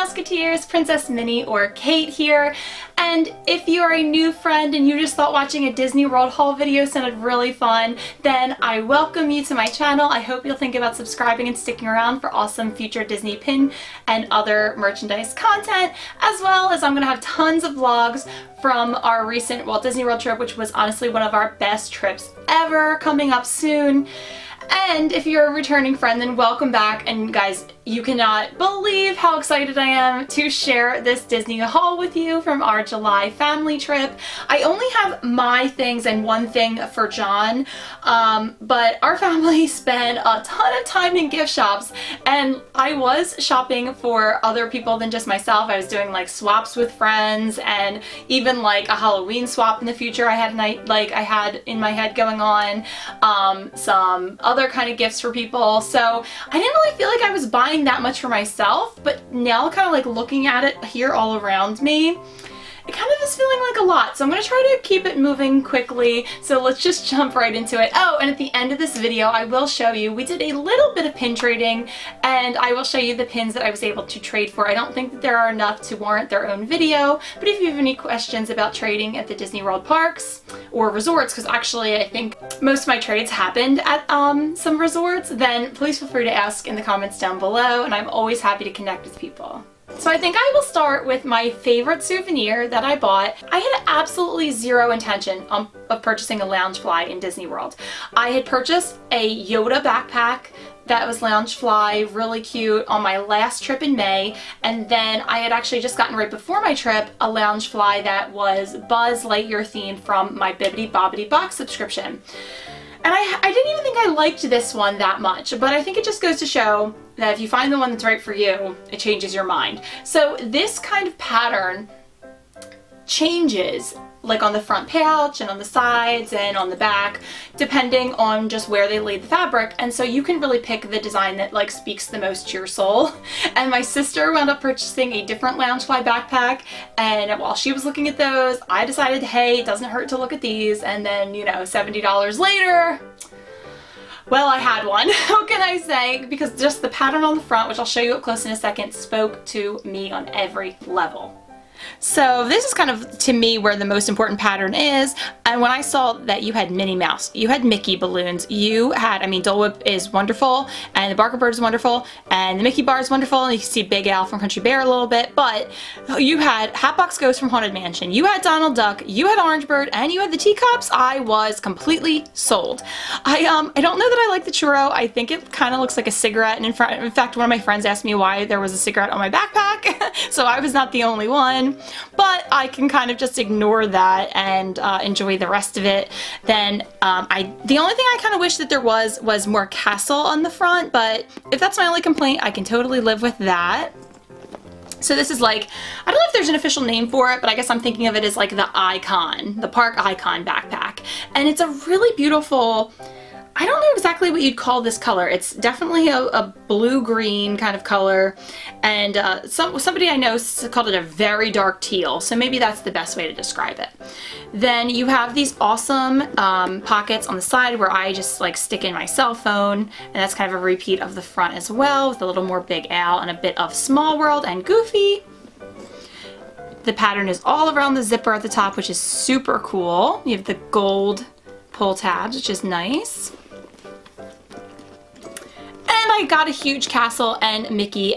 Mouseketeers, Princess Minnie or Kate here, and if you are a new friend and you just thought watching a Disney World haul video sounded really fun, then I welcome you to my channel. I hope you'll think about subscribing and sticking around for awesome future Disney pin and other merchandise content, as well as I'm going to have tons of vlogs from our recent Walt Disney World trip, which was honestly one of our best trips ever, coming up soon. And if you're a returning friend, then welcome back. And guys, you cannot believe how excited I am to share this Disney haul with you from our July family trip. I only have my things and one thing for John, but our family spent a ton of time in gift shops, and I was shopping for other people than just myself. I was doing like swaps with friends, and even like a Halloween swap in the future I had in my head going on, some other kind of gifts for people. So I didn't really feel like I was buying that much for myself, but now kind of like looking at it here all around me, it kind of is feeling like a lot. So I'm going to try to keep it moving quickly. So let's just jump right into it. Oh, and at the end of this video, I will show you, we did a little bit of pin trading, and I will show you the pins that I was able to trade for. I don't think that there are enough to warrant their own video, but if you have any questions about trading at the Disney World parks or resorts, because actually I think most of my trades happened at some resorts, then please feel free to ask in the comments down below, and I'm always happy to connect with people. So I think I will start with my favorite souvenir that I bought. I had absolutely zero intention of purchasing a Loungefly in Disney World. I had purchased a Yoda backpack that was Loungefly, really cute, on my last trip in May, and then I had actually just gotten right before my trip a Loungefly that was Buzz Lightyear themed from my Bibbidi Bobbidi box subscription. And I didn't even think I liked this one that much, but I think it just goes to show that if you find the one that's right for you, it changes your mind. So this kind of pattern changes, like on the front pouch and on the sides and on the back, depending on just where they laid the fabric. And so you can really pick the design that like speaks the most to your soul. And my sister wound up purchasing a different Loungefly backpack, and while she was looking at those, I decided, hey, it doesn't hurt to look at these. And then, you know, $70 later, well, I had one. What can I say? Because just the pattern on the front, which I'll show you up close in a second, spoke to me on every level. So this is kind of, to me, where the most important pattern is. And when I saw that you had Minnie Mouse, you had Mickey balloons, you had, I mean, Dole Whip is wonderful, and the Barker Bird is wonderful, and the Mickey Bar is wonderful, and you can see Big Al from Country Bear a little bit, but you had Hatbox Ghost from Haunted Mansion, you had Donald Duck, you had Orange Bird, and you had the teacups. I was completely sold. I don't know that I like the churro. I think it kind of looks like a cigarette, and in fact, one of my friends asked me why there was a cigarette on my backpack, so I was not the only one. But I can kind of just ignore that and enjoy the rest of it. Then the only thing I kind of wish that there was more castle on the front, but if that's my only complaint, I can totally live with that. So this is like, I don't know if there's an official name for it, but I guess I'm thinking of it as like the icon, the park icon backpack. And it's a really beautiful, I don't know exactly what you'd call this color. It's definitely a blue-green kind of color, and somebody I know called it a very dark teal, so maybe that's the best way to describe it. Then you have these awesome pockets on the side where I just like stick in my cell phone, and that's kind of a repeat of the front as well, with a little more Big Al and a bit of Small World and Goofy. The pattern is all around the zipper at the top, which is super cool. You have the gold pull tabs, which is nice. And I got a huge castle and Mickey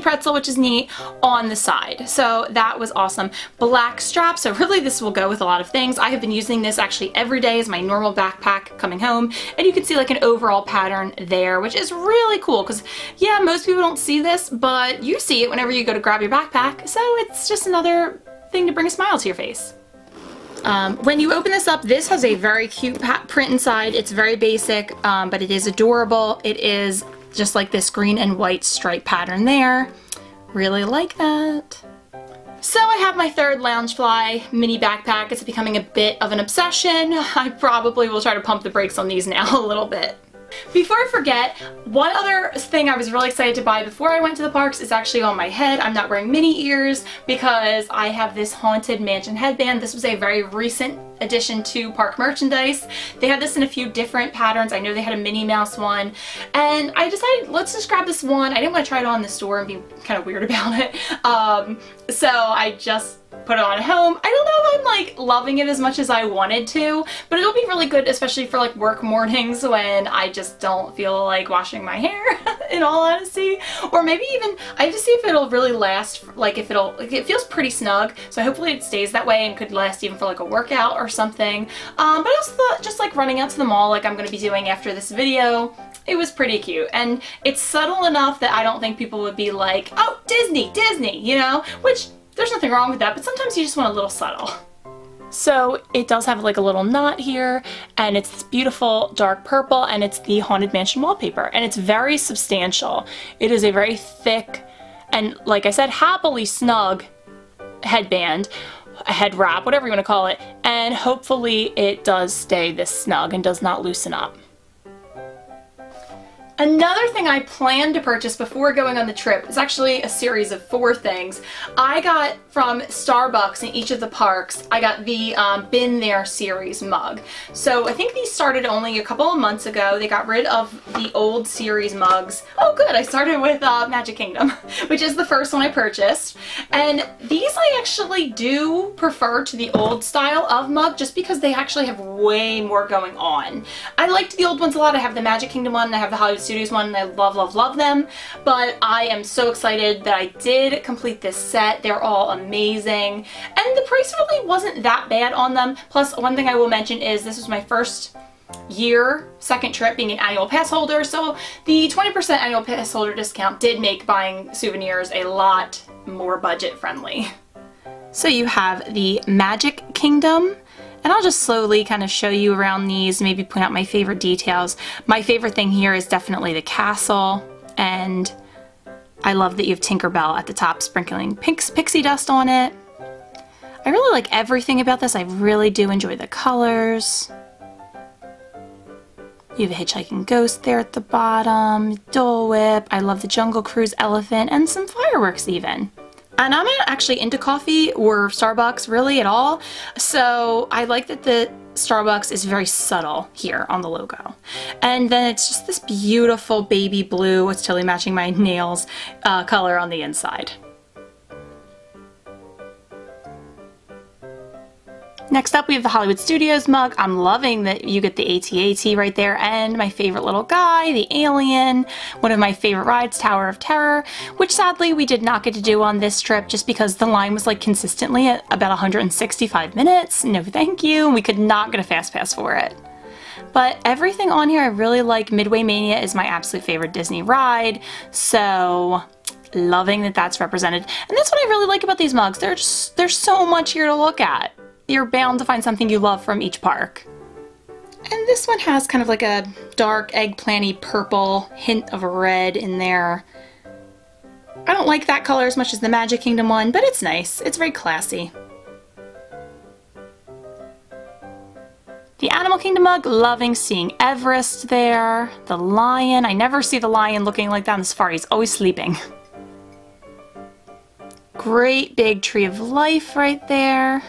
pretzel, which is neat, on the side. So that was awesome. Black strap, so really this will go with a lot of things. I have been using this actually every day as my normal backpack coming home, and you can see like an overall pattern there, which is really cool because, yeah, most people don't see this, but you see it whenever you go to grab your backpack, so it's just another thing to bring a smile to your face. When you open this up, this has a very cute print inside. It's very basic, but it is adorable. It is just like this green and white stripe pattern there. Really like that. So I have my third Loungefly mini backpack. It's becoming a bit of an obsession. I probably will try to pump the brakes on these now a little bit. Before I forget, one other thing I was really excited to buy before I went to the parks is actually on my head. I'm not wearing mini ears because I have this Haunted Mansion headband. This was a very recent addition to park merchandise. They had this in a few different patterns. I know they had a Minnie Mouse one, and I decided let's just grab this one. I didn't want to try it on in the store and be kind of weird about it. So I just put it on at home. I don't know if I'm like loving it as much as I wanted to, but it'll be really good, especially for like work mornings when I just don't feel like washing my hair, in all honesty. Or maybe even, I have to see if it'll really last, like if it feels pretty snug, so hopefully it stays that way and could last even for like a workout or something. But I also thought just like running out to the mall like I'm going to be doing after this video, it was pretty cute. And it's subtle enough that I don't think people would be like, oh, Disney, you know, which there's nothing wrong with that, but sometimes you just want a little subtle. So it does have like a little knot here, and it's this beautiful dark purple, and it's the Haunted Mansion wallpaper, and it's very substantial. It is a very thick and, like I said, happily snug headband, a head wrap, whatever you want to call it, and hopefully it does stay this snug and does not loosen up. Another thing I planned to purchase before going on the trip is actually a series of 4 things. I got from Starbucks in each of the parks, I got the Been There series mug. So I think these started only a couple of months ago. They got rid of the old series mugs. Oh good, I started with Magic Kingdom, which is the first one I purchased. And these I actually do prefer to the old style of mug just because they actually have way more going on. I liked the old ones a lot. I have the Magic Kingdom one and I have the Hollywood Studios one, and I love them, but I am so excited that I did complete this set. They're all amazing, and the price really wasn't that bad on them. Plus, one thing I will mention is this was my first year, second trip being an annual pass holder, so the 20% annual pass holder discount did make buying souvenirs a lot more budget friendly. So you have the Magic Kingdom, and I'll just slowly kind of show you around these, maybe point out my favorite details. My favorite thing here is definitely the castle, and I love that you have Tinkerbell at the top sprinkling pixie dust on it. I really like everything about this. I really do enjoy the colors. You have a hitchhiking ghost there at the bottom, Dole Whip. I love the Jungle Cruise elephant, and some fireworks even. And I'm not actually into coffee or Starbucks really at all, so I like that the Starbucks is very subtle here on the logo. And then it's just this beautiful baby blue, it's totally matching my nails, color on the inside. Next up we have the Hollywood Studios mug. I'm loving that you get the AT-AT right there, and my favorite little guy, the alien, one of my favorite rides, Tower of Terror, which sadly we did not get to do on this trip just because the line was like consistently at about 165 minutes. No thank you, and we could not get a fast pass for it. But everything on here I really like. Midway Mania is my absolute favorite Disney ride, so loving that that's represented. And that's what I really like about these mugs. There's so much here to look at. You're bound to find something you love from each park. And this one has kind of like a dark eggplanty purple hint of red in there. I don't like that color as much as the Magic Kingdom one, but it's nice. It's very classy. The Animal Kingdom mug, loving seeing Everest there. The lion, I never see the lion looking like that in the safari. He's always sleeping. Great big Tree of Life right there.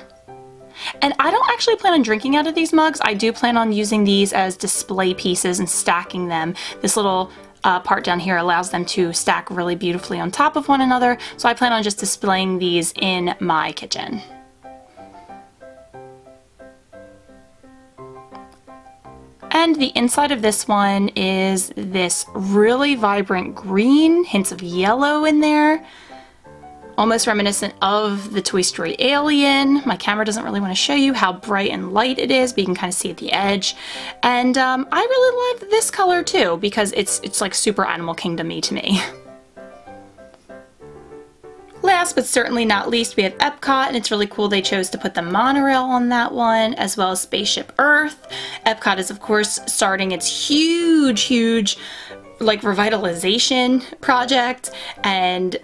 And I don't actually plan on drinking out of these mugs. I do plan on using these as display pieces and stacking them. This little part down here allows them to stack really beautifully on top of one another. So I plan on just displaying these in my kitchen. And the inside of this one is this really vibrant green, hints of yellow in there. Almost reminiscent of the Toy Story alien. My camera doesn't really want to show you how bright and light it is, but you can kind of see at the edge. And I really love this color too, because it's like super Animal Kingdom-y to me. Last but certainly not least, we have Epcot, and it's really cool they chose to put the monorail on that one, as well as Spaceship Earth. Epcot is of course starting its huge like revitalization project, and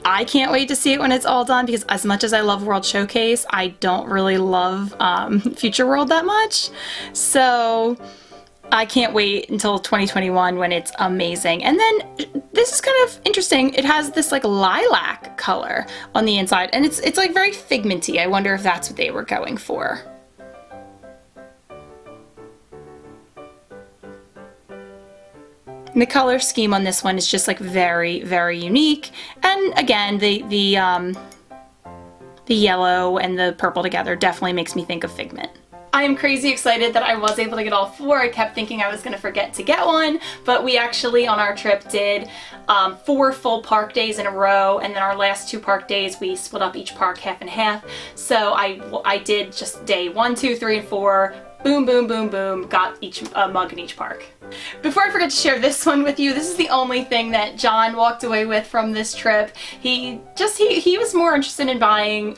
I can't wait to see it when it's all done, because as much as I love World Showcase, I don't really love Future World that much. So I can't wait until 2021 when it's amazing. And then this is kind of interesting. It has this like lilac color on the inside, and it's like very figmenty. I wonder if that's what they were going for. The color scheme on this one is just like very, very unique. And again, the yellow and the purple together definitely makes me think of Figment. I am crazy excited that I was able to get all 4. I kept thinking I was going to forget to get one, but we actually on our trip did 4 full park days in a row, and then our last 2 park days we split up each park half and half. So I did just day 1, 2, 3, and 4. Boom, boom, boom, boom, got each mug in each park. Before I forget to share this one with you, this is the only thing that John walked away with from this trip. He was more interested in buying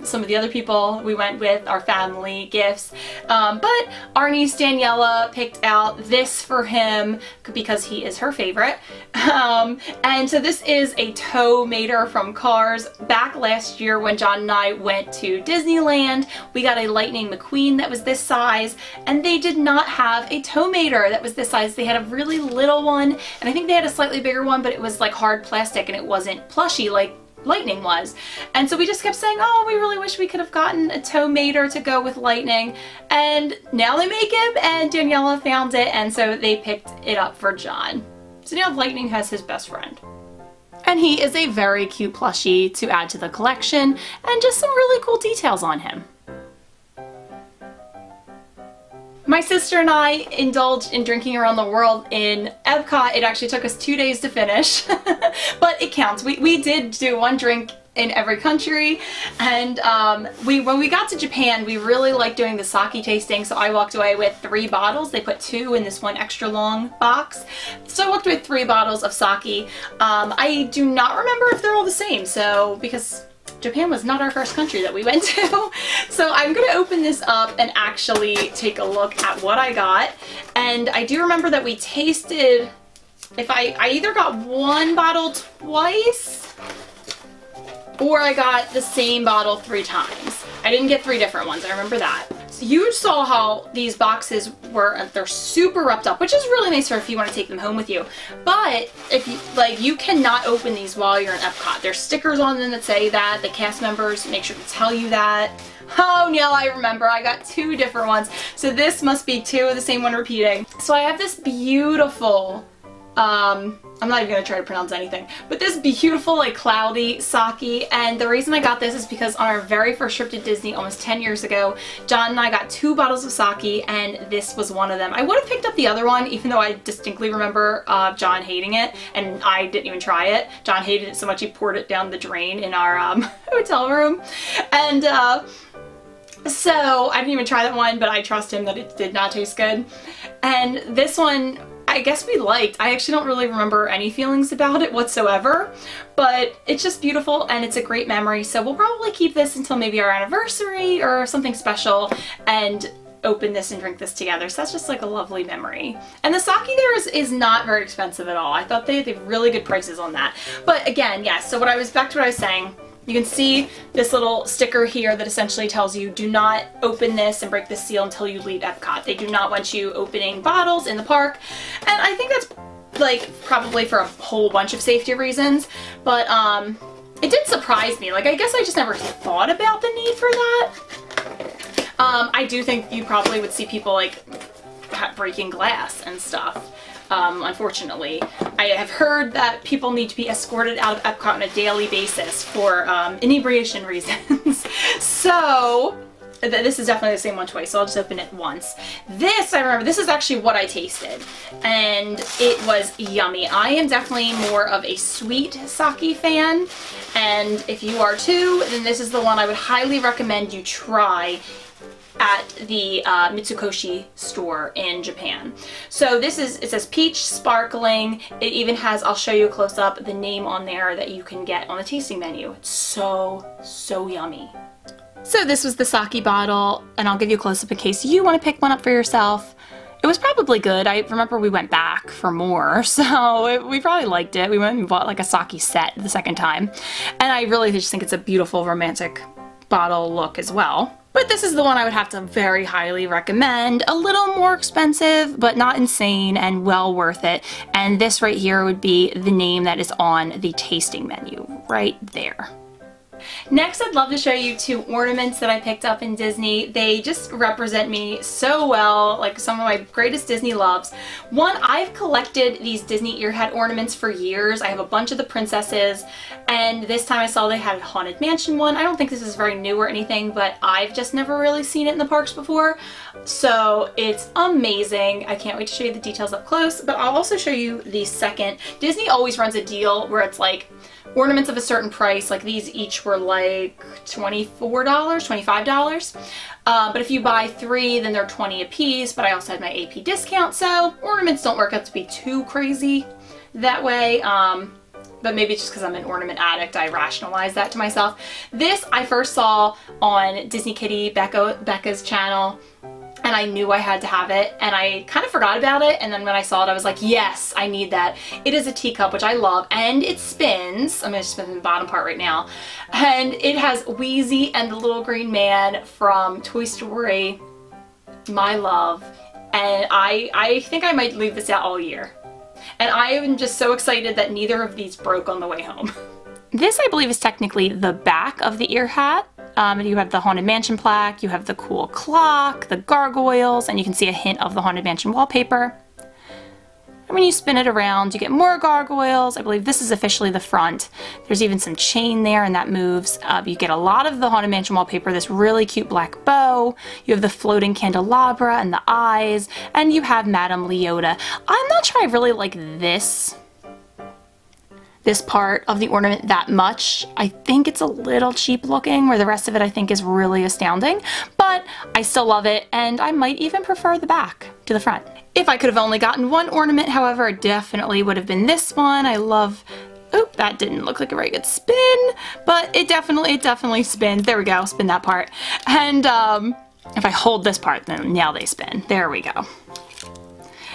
some of the other people we went with, our family gifts, but our niece Daniela picked out this for him because he is her favorite. And so this is a tow mater from Cars. Back last year when John and I went to Disneyland, we got a Lightning McQueen that was this size, and they did not have a tow mater that was this size. They had a really little one, and I think they had a slightly bigger one, but it was like hard plastic and it wasn't plushy like Lightning was. And so we just kept saying, oh, we really wish we could have gotten a tow mater to go with Lightning. And now they make him, and Daniela found it, and so they picked it up for John. So now Lightning has his best friend. And he is a very cute plushie to add to the collection, and just some really cool details on him. My sister and I indulged in drinking around the world in Epcot. It actually took us 2 days to finish, but it counts. We did do 1 drink in every country, and when we got to Japan, we really liked doing the sake tasting, so I walked away with 3 bottles. They put 2 in this one extra long box, so I walked away with 3 bottles of sake. I do not remember if they're all the same, so because Japan was not our first country that we went to. So I'm going to open this up and actually take a look at what I got. And I do remember that we tasted, if I either got 1 bottle twice or I got the same bottle 3 times. I didn't get 3 different ones, I remember that. So you saw how these boxes were, they're super wrapped up, which is really nice for if you want to take them home with you. But if you, you cannot open these while you're in Epcot. There's stickers on them that say that. The cast members make sure to tell you that. Oh, now I remember. I got 2 different ones. So this must be 2 of the same one repeating. So I have this beautiful, I'm not even going to try to pronounce anything, but this beautiful like cloudy sake, and the reason I got this is because on our very first trip to Disney almost 10 years ago, John and I got 2 bottles of sake, and this was one of them. I would have picked up the other one, even though I distinctly remember John hating it, and I didn't even try it. John hated it so much he poured it down the drain in our hotel room, and so I didn't even try that one, but I trust him that it did not taste good. And this one, I guess we liked. I actually don't really remember any feelings about it whatsoever, but it's just beautiful and it's a great memory. So we'll probably keep this until maybe our anniversary or something special and open this and drink this together. So that's just like a lovely memory. And the sake there is not very expensive at all. I thought they had really good prices on that. But again, yes, so back to what I was saying. You can see this little sticker here that essentially tells you do not open this and break the seal until you leave Epcot. They do not want you opening bottles in the park. And I think that's like probably for a whole bunch of safety reasons, but it did surprise me. Like, I guess I just never thought about the need for that. I do think you probably would see people like breaking glass and stuff. Unfortunately. I have heard that people need to be escorted out of Epcot on a daily basis for inebriation reasons. So this is definitely the same one twice, so I'll just open it once. This, I remember, this is actually what I tasted, and it was yummy. I am definitely more of a sweet sake fan, and if you are too, then this is the one I would highly recommend you try at the Mitsukoshi store in Japan. So this is, it says peach sparkling. It even has, I'll show you a close up, the name on there that you can get on the tasting menu. It's so, so yummy. So this was the sake bottle, and I'll give you a close up in case you want to pick one up for yourself. It was probably good. I remember we went back for more, so we probably liked it. We went and bought like a sake set the second time, and I really just think it's a beautiful romantic bottle look as well. But this is the one I would have to very highly recommend. A little more expensive, but not insane and well worth it. And this right here would be the name that is on the tasting menu, right there. Next, I'd love to show you two ornaments that I picked up in Disney. They just represent me so well, like some of my greatest Disney loves. One, I've collected these Disney earhead ornaments for years. I have a bunch of the princesses, and this time I saw they had a Haunted Mansion one. I don't think this is very new or anything, but I've just never really seen it in the parks before. So it's amazing. I can't wait to show you the details up close, but I'll also show you the second. Disney always runs a deal where it's like ornaments of a certain price, like these each were like $24, $25. But if you buy 3, then they're 20 a piece, but I also had my AP discount, so ornaments don't work out to be too crazy that way. But maybe it's just because I'm an ornament addict, I rationalize that to myself. This I first saw on Disney Kitty Becca's channel, and I knew I had to have it, and I kind of forgot about it, and then when I saw it I was like, yes, I need that. It is a teacup, which I love, and it spins. I'm going to spin the bottom part right now. And it has Wheezy and the little green man from Toy Story, my love, and I think I might leave this out all year. And I am just so excited that neither of these broke on the way home. This, I believe, is technically the back of the ear hat. You have the Haunted Mansion plaque, you have the cool clock, the gargoyles, and you can see a hint of the Haunted Mansion wallpaper. And when you spin it around, you get more gargoyles. I believe this is officially the front. There's even some chain there, and that moves. You get a lot of the Haunted Mansion wallpaper, this really cute black bow. You have the floating candelabra and the eyes, and you have Madame Leota. I'm not sure I really like this part of the ornament that much. I think it's a little cheap looking, where the rest of it I think is really astounding, but I still love it, and I might even prefer the back to the front. If I could have only gotten one ornament, however, it definitely would have been this one. I love, oh, that didn't look like a very good spin, but it definitely spins. There we go, spin that part. And if I hold this part, then now they spin. There we go.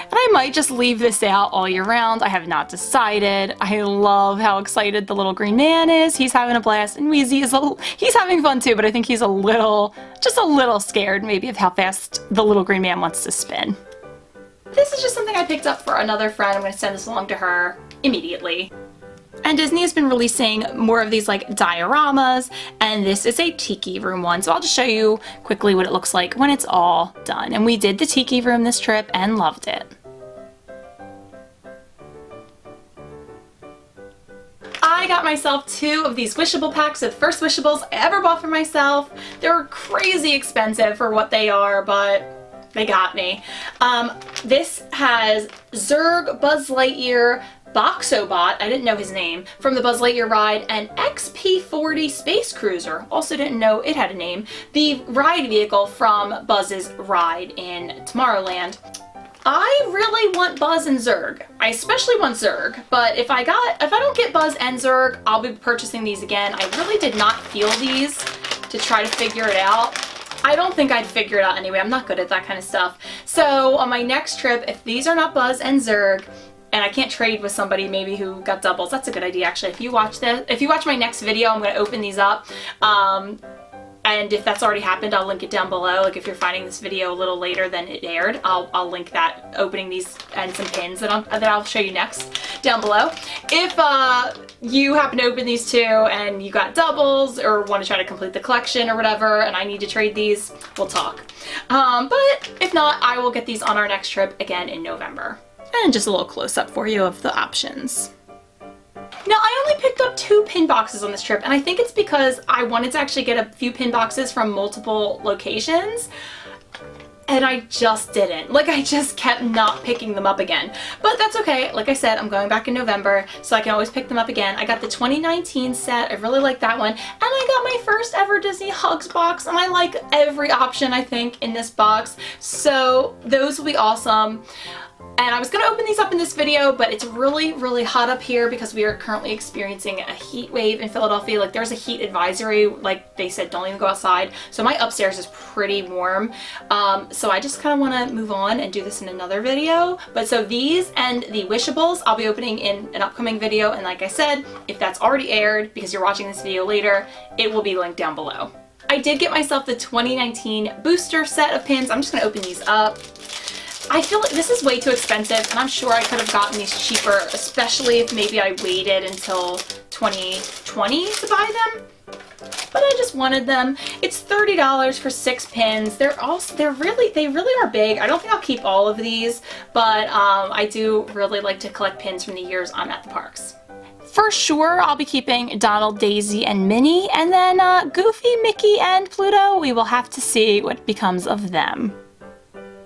And I might just leave this out all year round. I have not decided. I love how excited the little green man is. He's having a blast, and Wheezy is he's having fun too, but I think he's just a little scared maybe of how fast the little green man wants to spin. This is just something I picked up for another friend. I'm going to send this along to her immediately. And Disney has been releasing more of these like dioramas, and this is a tiki room one, so I'll just show you quickly what it looks like when it's all done. And we did the tiki room this trip and loved it. I got myself 2 of these Wishable Packs. They're the first Wishables I ever bought for myself. They're crazy expensive for what they are, but they got me. This has Zurg, Buzz Lightyear, Boxobot, I didn't know his name, from the Buzz Lightyear ride, and XP-40 Space Cruiser, also didn't know it had a name, the ride vehicle from Buzz's ride in Tomorrowland. I really want Buzz and Zurg. I especially want Zurg, but if I don't get Buzz and Zurg, I'll be purchasing these again. I really did not feel these to try to figure it out. I don't think I'd figure it out anyway. I'm not good at that kind of stuff. So on my next trip, if these are not Buzz and Zurg, and I can't trade with somebody maybe who got doubles, that's a good idea actually. If you watch my next video, I'm going to open these up. And if that's already happened, I'll link it down below. Like if you're finding this video a little later than it aired, I'll link that, opening these, and some pins that I'll show you next down below. If you happen to open these 2 and you got doubles or want to try to complete the collection or whatever, and I need to trade these, we'll talk. But if not, I will get these on our next trip again in November. And just a little close-up for you of the options. Now, I only picked up 2 pin boxes on this trip, and I think it's because I wanted to actually get a few pin boxes from multiple locations, and I just didn't. Like, I just kept not picking them up again. But that's okay. Like I said, I'm going back in November, so I can always pick them up again. I got the 2019 set. I really like that one. And I got my first ever Disney Hugs box, and I like every option, I think, in this box. So those will be awesome. And I was going to open these up in this video, but it's really, really hot up here because we are currently experiencing a heat wave in Philadelphia. Like, there's a heat advisory. Like, they said don't even go outside. So my upstairs is pretty warm. So I just kind of want to move on and do this in another video. But so these and the Wishables I'll be opening in an upcoming video. And like I said, if that's already aired because you're watching this video later, it will be linked down below. I did get myself the 2019 booster set of pins. I'm just going to open these up. I feel like this is way too expensive, and I'm sure I could have gotten these cheaper, especially if maybe I waited until 2020 to buy them, but I just wanted them. It's $30 for 6 pins. They really are big. I don't think I'll keep all of these, but I do really like to collect pins from the years I'm at the parks. For sure, I'll be keeping Donald, Daisy, and Minnie, and then Goofy, Mickey, and Pluto. We will have to see what becomes of them.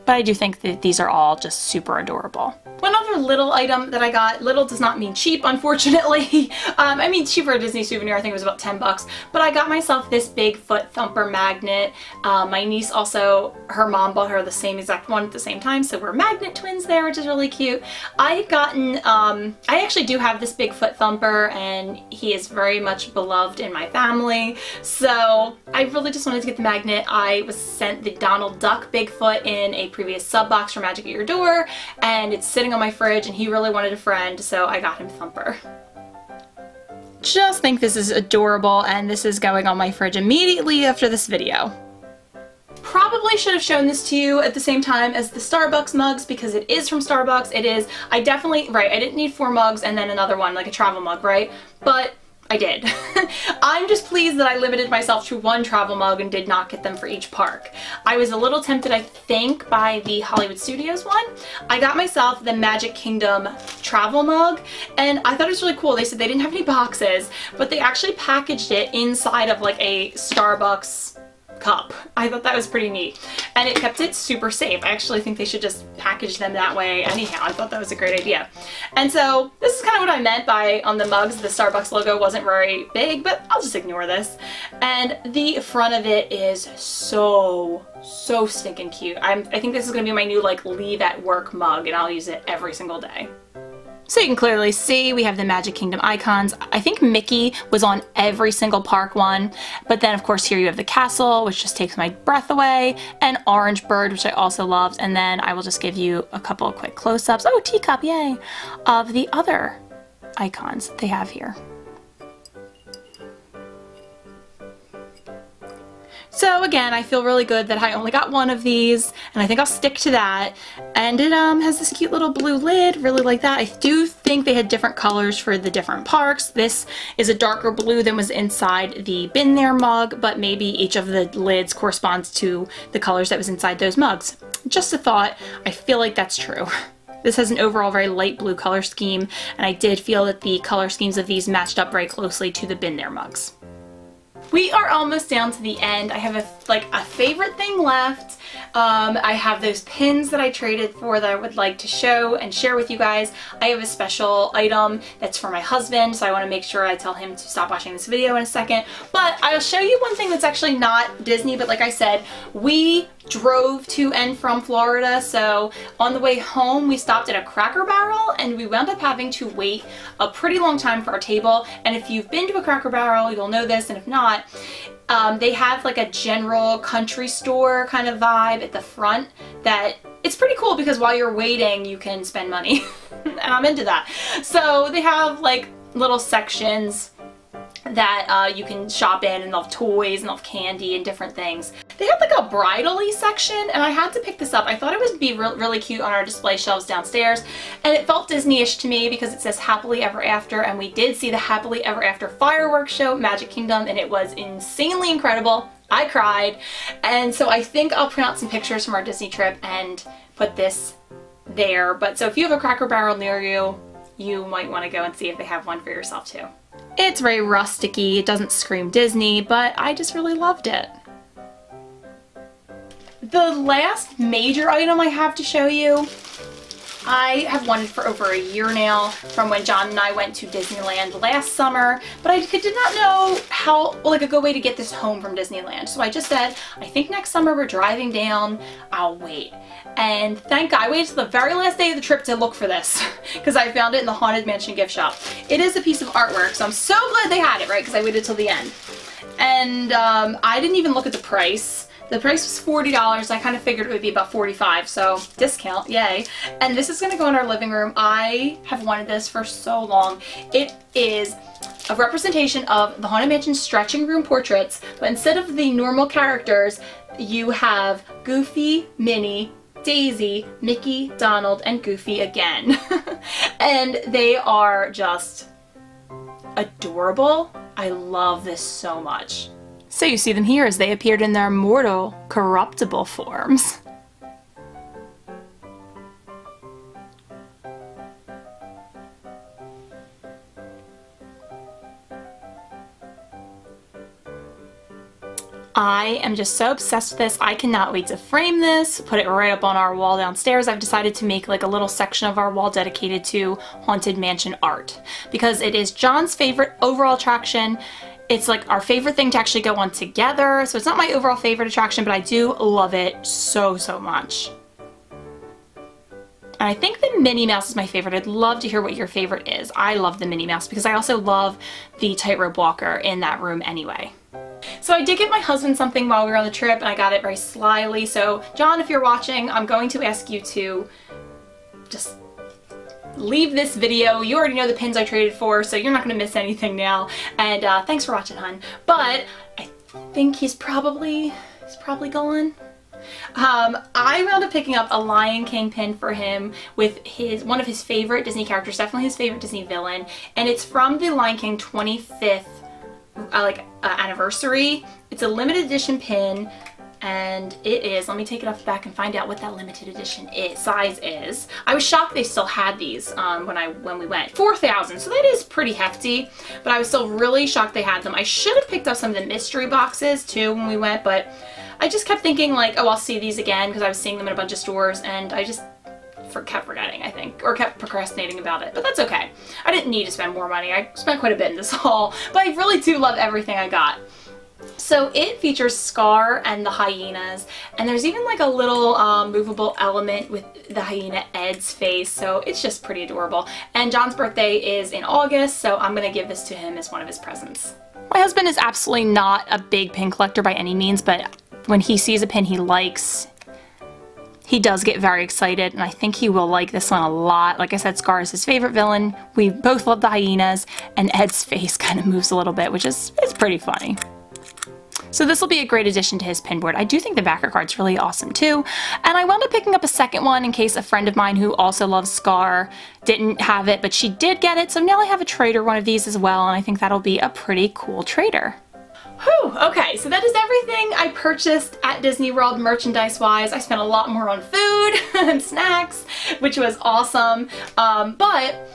But I do think that these are all just super adorable. One other little item that I got, little does not mean cheap, unfortunately. I mean, cheap for a Disney souvenir, I think it was about 10 bucks. But I got myself this big foot thumper magnet. My niece also, her mom bought her the same exact one at the same time, so we're magnet twins there, which is really cute. I had gotten, I actually do have this big foot thumper, and he is very much beloved in my family. So I really just wanted to get the magnet. I was sent the Donald Duck Bigfoot in a previous sub box for Magic at Your Door, and it's sitting on my fridge, and he really wanted a friend, so I got him Thumper. Just think this is adorable, and this is going on my fridge immediately after this video. Probably should have shown this to you at the same time as the Starbucks mugs because it is from Starbucks. It is, I didn't need 4 mugs and then another one, like a travel mug, right? But I did. I'm just pleased that I limited myself to 1 travel mug and did not get them for each park. I was a little tempted, I think, by the Hollywood Studios one. I got myself the Magic Kingdom travel mug, and I thought it was really cool. They said they didn't have any boxes, but they actually packaged it inside of like a Starbucks cup. I thought that was pretty neat, and it kept it super safe. I actually think they should just package them that way anyhow. I thought that was a great idea. And so this is kind of what I meant by on the mugs, the Starbucks logo wasn't very big, but I'll just ignore this. And the front of it is so stinking cute. I think this is gonna be my new like leave at work mug, and I'll use it every single day. So you can clearly see we have the Magic Kingdom icons. I think Mickey was on every single park one, but then of course here you have the castle, which just takes my breath away, and Orange Bird, which I also loved, and then I will just give you a couple of quick close-ups, oh, teacup, yay, of the other icons they have here. So again, I feel really good that I only got 1 of these, and I think I'll stick to that. And it has this cute little blue lid, really like that. I do think they had different colors for the different parks. This is a darker blue than was inside the Been There mug, but maybe each of the lids corresponds to the colors that was inside those mugs. Just a thought, I feel like that's true. This has an overall very light blue color scheme, and I did feel that the color schemes of these matched up very closely to the Been There mugs. We are almost down to the end. I have a favorite thing left. I have those pins that I traded for that I would like to show and share with you guys. I have a special item that's for my husband, so I want to make sure I tell him to stop watching this video in a second. But I'll show you one thing that's actually not Disney, but like I said, we drove to and from Florida, so on the way home we stopped at a Cracker Barrel, and we wound up having to wait a pretty long time for our table. And if you've been to a Cracker Barrel, you'll know this, and if not, they have like a general country store kind of vibe at the front that it's pretty cool because while you're waiting you can spend money and I'm into that. So they have like little sections that you can shop in, and they'll have toys and they'll have candy and different things. They had like a bridal-y section, and I had to pick this up. I thought it would be really cute on our display shelves downstairs, and it felt Disney-ish to me because it says Happily Ever After, and we did see the Happily Ever After fireworks show at Magic Kingdom, and it was insanely incredible. I cried, and so I think I'll print out some pictures from our Disney trip and put this there. But so if you have a Cracker Barrel near you, you might want to go and see if they have one for yourself too. It's very rusticy, it doesn't scream Disney, but I just really loved it. The last major item I have to show you, I have wanted for over a year now, from when John and I went to Disneyland last summer, but I did not know how, like, a good way to get this home from Disneyland. So I just said, I think next summer we're driving down, I'll wait. And thank God, I waited till the very last day of the trip to look for this, because I found it in the Haunted Mansion gift shop. It is a piece of artwork, so I'm so glad they had it, right, because I waited till the end. And I didn't even look at the price. The price was $40. I kind of figured it would be about $45, so discount, yay. And this is going to go in our living room. I have wanted this for so long. It is a representation of the Haunted Mansion stretching room portraits, but instead of the normal characters, you have Goofy, Minnie, Daisy, Mickey, Donald, and Goofy again. And they are just adorable. I love this so much. So you see them here as they appeared in their mortal, corruptible forms. I am just so obsessed with this. I cannot wait to frame this, put it right up on our wall downstairs. I've decided to make like a little section of our wall dedicated to Haunted Mansion art because it is John's favorite overall attraction. It's like our favorite thing to actually go on together. So it's not my overall favorite attraction, but I do love it so, so much. And I think the Minnie Mouse is my favorite. I'd love to hear what your favorite is. I love the Minnie Mouse because I also love the tightrope walker in that room anyway. So I did get my husband something while we were on the trip, and I got it very slyly. So John, if you're watching, I'm going to ask you to just leave this video. You already know the pins I traded for, so you're not going to miss anything now. And thanks for watching, hon. But I think he's probably gone. I wound up picking up a Lion King pin for him with one of his favorite Disney characters, definitely his favorite Disney villain, and it's from the Lion King 25th anniversary. It's a limited edition pin, and it is, let me take it off the back and find out what that limited edition size is. I was shocked they still had these when we went. 4,000, so that is pretty hefty, but I was still really shocked they had them. I should have picked up some of the mystery boxes too when we went, but I just kept thinking like, oh, I'll see these again because I was seeing them in a bunch of stores, and I just kept forgetting, I think, or kept procrastinating about it, but that's okay. I didn't need to spend more money. I spent quite a bit in this haul, but I really do love everything I got. So it features Scar and the hyenas, and there's even like a little movable element with the hyena Ed's face, so it's just pretty adorable. And John's birthday is in August, so I'm gonna give this to him as one of his presents. My husband is absolutely not a big pin collector by any means, but when he sees a pin he likes, he does get very excited, and I think he will like this one a lot. Like I said, Scar is his favorite villain. We both love the hyenas, and Ed's face kind of moves a little bit, which is pretty funny. So this will be a great addition to his pin board. I do think the backer card's really awesome too. And I wound up picking up a second one in case a friend of mine who also loves Scar didn't have it, but she did get it. So now I have a trader one of these as well, and I think that'll be a pretty cool trader. Whew, okay, so that is everything I purchased at Disney World merchandise-wise. I spent a lot more on food and snacks, which was awesome, but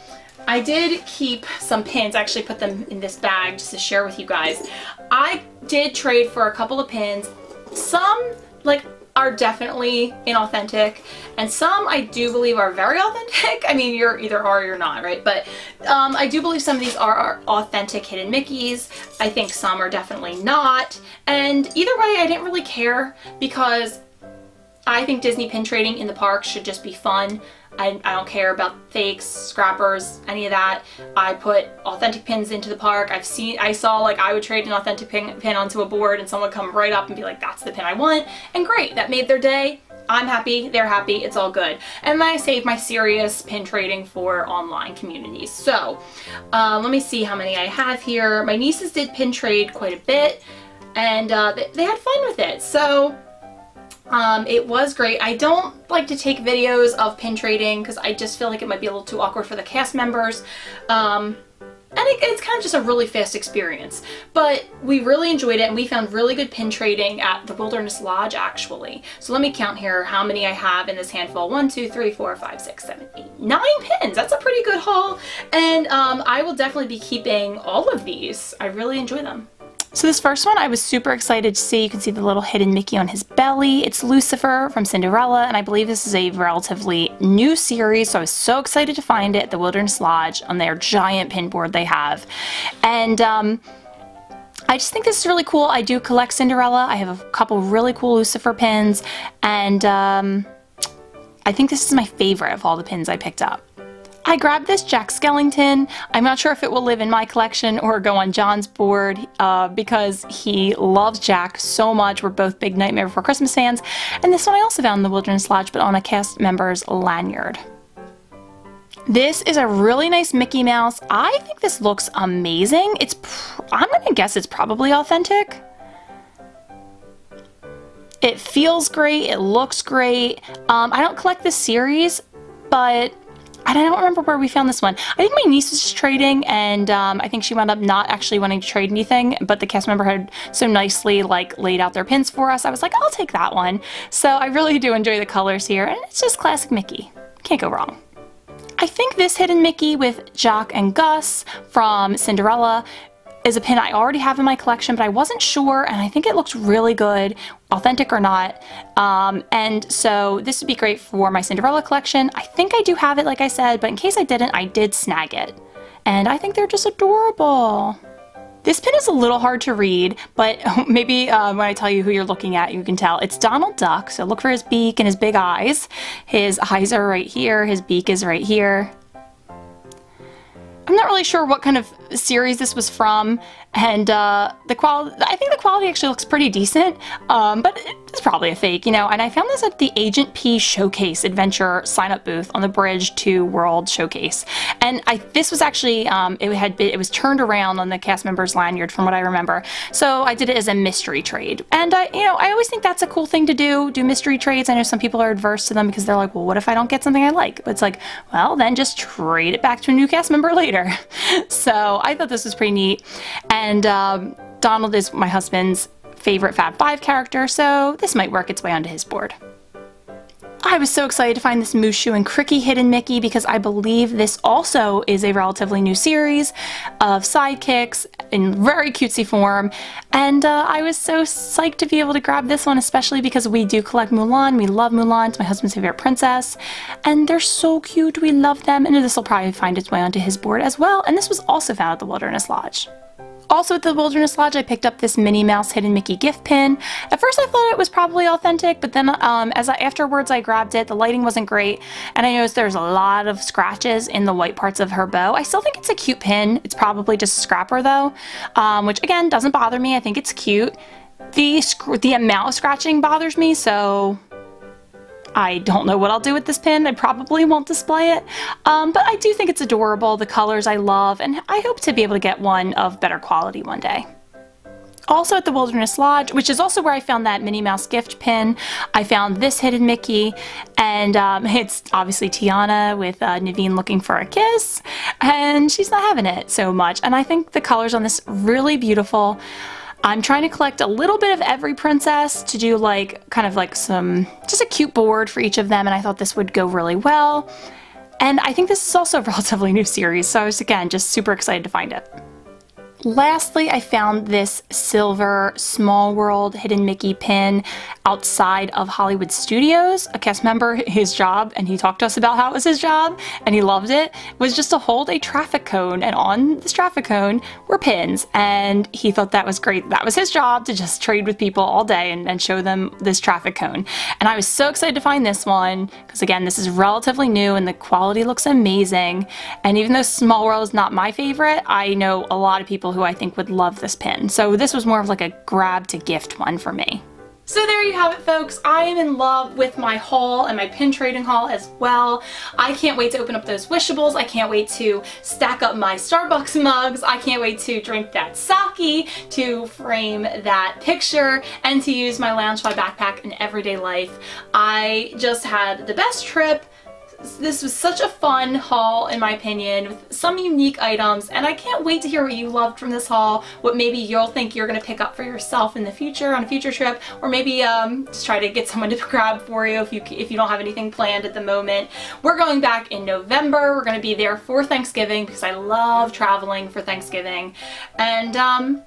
I did keep some pins. I actually put them in this bag just to share with you guys. I did trade for a couple of pins. Some, like, are definitely inauthentic, and some I do believe are very authentic. I mean, you're either are or you're not, right? But I do believe some of these are authentic hidden Mickeys. I think some are definitely not. And either way, I didn't really care because I think Disney pin trading in the park should just be fun. I don't care about fakes, scrappers, any of that. I put authentic pins into the park. I saw like I would trade an authentic pin onto a board and someone would come right up and be like, that's the pin I want. And great, that made their day. I'm happy, they're happy, it's all good. And then I saved my serious pin trading for online communities. So let me see how many I have here. My nieces did pin trade quite a bit, and they had fun with it. So it was great. I don't like to take videos of pin trading because I just feel like it might be a little too awkward for the cast members. And it's kind of just a really fast experience. But we really enjoyed it, and we found really good pin trading at the Wilderness Lodge, actually. So let me count here how many I have in this handful. 1, 2, 3, 4, 5, 6, 7, 8, 9 pins. That's a pretty good haul. And I will definitely be keeping all of these. I really enjoy them. So this first one I was super excited to see. You can see the little hidden Mickey on his belly. It's Lucifer from Cinderella, and I believe this is a relatively new series, so I was so excited to find it at the Wilderness Lodge on their giant pin board they have. And I just think this is really cool. I do collect Cinderella. I have a couple really cool Lucifer pins, and I think this is my favorite of all the pins I picked up. I grabbed this Jack Skellington. I'm not sure if it will live in my collection or go on John's board because he loves Jack so much. We're both big Nightmare Before Christmas fans. And this one I also found in the Wilderness Lodge, but on a cast member's lanyard. This is a really nice Mickey Mouse. I think this looks amazing. I'm gonna guess it's probably authentic. It feels great. It looks great. I don't collect this series, but I don't remember where we found this one. I think my niece was just trading, and I think she wound up not actually wanting to trade anything, but the cast member had so nicely like laid out their pins for us. I was like, I'll take that one. So I really do enjoy the colors here, and it's just classic Mickey. Can't go wrong. I think this hidden Mickey with Jock and Gus from Cinderella is a pin I already have in my collection, but I wasn't sure, and I think it looks really good, authentic or not. And so this would be great for my Cinderella collection. I think I do have it, like I said, but in case I didn't, I did snag it. And I think they're just adorable. This pin is a little hard to read, but maybe when I tell you who you're looking at, you can tell. It's Donald Duck, so look for his beak and his big eyes. His eyes are right here, his beak is right here. I'm not really sure what kind of series this was from, and the quality, I think the quality actually looks pretty decent, but it's probably a fake, you know. And I found this at the Agent P Showcase Adventure sign-up booth on the Bridge to World Showcase, and this was actually it was turned around on the cast member's lanyard from what I remember. So I did it as a mystery trade, and you know, I always think that's a cool thing to do mystery trades. I know some people are adverse to them because they're like, well, what if I don't get something I like? But it's like, well, then just trade it back to a new cast member later. So I thought this was pretty neat. And Donald is my husband's favorite Fab 5 character, so this might work its way onto his board. I was so excited to find this Mushu and Cricky hidden Mickey because I believe this also is a relatively new series of sidekicks in very cutesy form, and I was so psyched to be able to grab this one, especially because we do collect Mulan. We love Mulan. It's my husband's favorite princess, and they're so cute. We love them, and this will probably find its way onto his board as well, and this was also found at the Wilderness Lodge. Also at the Wilderness Lodge, I picked up this Minnie Mouse Hidden Mickey gift pin. At first I thought it was probably authentic, but then afterwards I grabbed it, the lighting wasn't great, and I noticed there's a lot of scratches in the white parts of her bow. I still think it's a cute pin. It's probably just a scrapper though, which again, doesn't bother me. I think it's cute. The amount of scratching bothers me, so I don't know what I'll do with this pin. I probably won't display it, but I do think it's adorable. The colors I love, and I hope to be able to get one of better quality one day. Also at the Wilderness Lodge, which is also where I found that Minnie Mouse gift pin, I found this hidden Mickey, and it's obviously Tiana with Naveen looking for a kiss, and she's not having it so much, and I think the colors on this really beautiful. I'm trying to collect a little bit of every princess to do like kind of like just a cute board for each of them, and I thought this would go really well. And I think this is also a relatively new series, so I was again just super excited to find it. Lastly, I found this silver Small World Hidden Mickey pin outside of Hollywood Studios. A cast member, his job, and he talked to us about how it was his job, and he loved it, was just to hold a traffic cone, and on this traffic cone were pins, and he thought that was great. That was his job, to just trade with people all day and show them this traffic cone. And I was so excited to find this one, because again, this is relatively new, and the quality looks amazing. And even though Small World is not my favorite, I know a lot of people who I think would love this pin. So this was more of like a grab to gift one for me. So there you have it, folks. I am in love with my haul and my pin trading haul as well. I can't wait to open up those Wishables. I can't wait to stack up my Starbucks mugs. I can't wait to drink that sake, to frame that picture, and to use my Loungefly backpack in everyday life. I just had the best trip. This was such a fun haul, in my opinion, with some unique items, and I can't wait to hear what you loved from this haul, what maybe you'll think you're going to pick up for yourself in the future, on a future trip, or maybe just try to get someone to grab for you if you don't have anything planned at the moment. We're going back in November. We're going to be there for Thanksgiving because I love traveling for Thanksgiving, and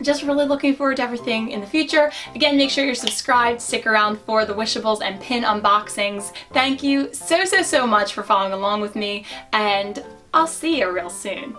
just really looking forward to everything in the future. Again, make sure you're subscribed, stick around for the Wishables and pin unboxings. Thank you so much for following along with me, and I'll see you real soon.